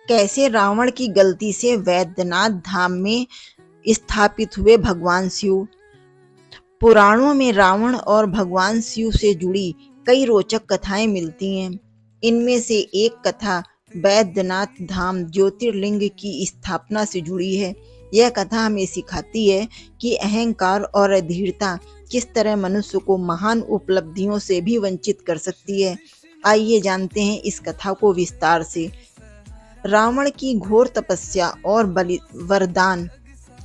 कैसे रावण की गलती से वैद्यनाथ धाम में स्थापित हुए भगवान शिव। पुराणों में रावण और भगवान शिव से जुड़ी कई रोचक कथाएं मिलती हैं। इनमें से एक कथा वैद्यनाथ धाम ज्योतिर्लिंग की स्थापना से जुड़ी है। यह कथा हमें सिखाती है कि अहंकार और अधीरता किस तरह मनुष्य को महान उपलब्धियों से भी वंचित कर सकती है। आइए जानते हैं इस कथा को विस्तार से। रावण की घोर तपस्या और बलि वरदान।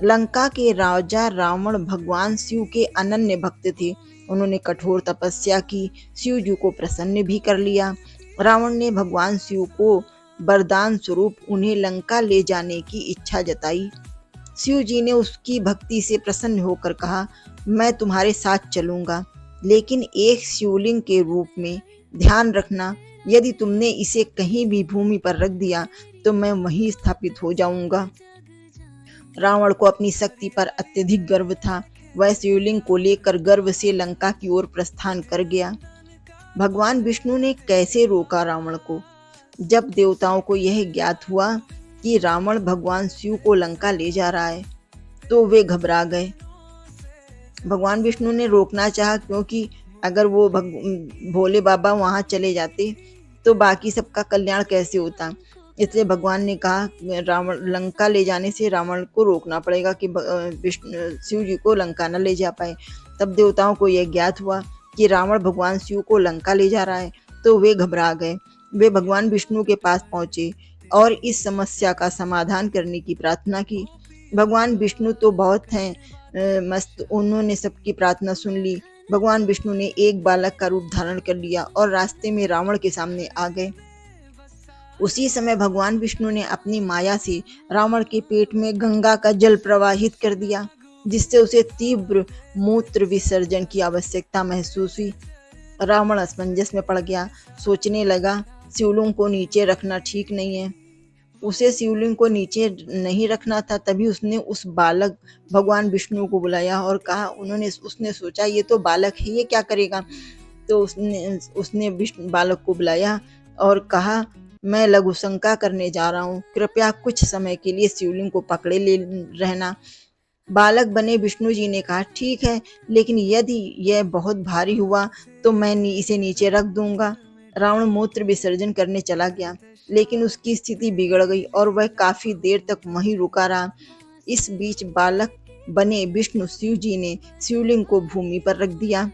लंका के राजा रावण भगवान शिव के अनन्य भक्त थे। उन्होंने कठोर तपस्या की, शिव जी को प्रसन्न भी कर लिया। रावण ने भगवान शिव को वरदान स्वरूप उन्हें लंका ले जाने की इच्छा जताई। शिव जी ने उसकी भक्ति से प्रसन्न होकर कहा, मैं तुम्हारे साथ चलूंगा, लेकिन एक शिवलिंग के रूप में। ध्यान रखना, यदि तुमने इसे कहीं भी भूमि पर रख दिया तो मैं वहीं स्थापित हो जाऊंगा। रावण को अपनी शक्ति पर अत्यधिक गर्व था। वह शिवलिंग को लेकर गर्व से लंका की ओर प्रस्थान कर गया। भगवान विष्णु ने कैसे रोका रावण को। जब देवताओं को यह ज्ञात हुआ कि रावण भगवान शिव को लंका ले जा रहा है तो वे घबरा गए। भगवान विष्णु ने रोकना चाहा, क्योंकि अगर वो भोले बाबा वहां चले जाते तो बाकी सबका कल्याण कैसे होता। इसलिए भगवान ने कहा रावण लंका ले जाने से रावण को रोकना पड़ेगा कि शिव जी को लंका न ले जा पाए। तब देवताओं को यह ज्ञात हुआ कि रावण भगवान शिव को लंका ले जा रहा है तो वे घबरा गए। वे भगवान विष्णु के पास पहुंचे और इस समस्या का समाधान करने की प्रार्थना की। भगवान विष्णु तो बहुत हैं मस्त, उन्होंने सबकी प्रार्थना सुन ली। भगवान विष्णु ने एक बालक का रूप धारण कर लिया और रास्ते में रावण के सामने आ गए। उसी समय भगवान विष्णु ने अपनी माया से रावण के पेट में गंगा का जल प्रवाहित कर दिया, जिससे उसे तीव्र मूत्र विसर्जन की आवश्यकता महसूस हुई। रावण असमंजस में पड़ गया, सोचने लगा शिवलिंग को नीचे रखना ठीक नहीं है। उसे शिवलिंग को नीचे नहीं रखना था। तभी उसने उस बालक भगवान विष्णु को बुलाया और कहा, उसने सोचा ये तो बालक है, ये क्या करेगा। तो उसने बालक को बुलाया और कहा, मैं लघु शंका करने जा रहा हूँ, कृपया कुछ समय के लिए शिवलिंग को पकड़े ले रहना। बालक बने विष्णु जी ने कहा, ठीक है, लेकिन यदि यह बहुत भारी हुआ तो मैं इसे नीचे रख दूंगा। रावण मूत्र विसर्जन करने चला गया, लेकिन उसकी स्थिति बिगड़ गई और वह काफी देर तक वहीं रुका रहा। इस बीच बालक बने विष्णु शिव जी ने शिवलिंग को भूमि पर रख दिया।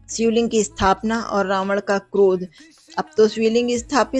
शिवलिंग की स्थापना और रावण का क्रोध। अब तो शिवलिंग स्थापित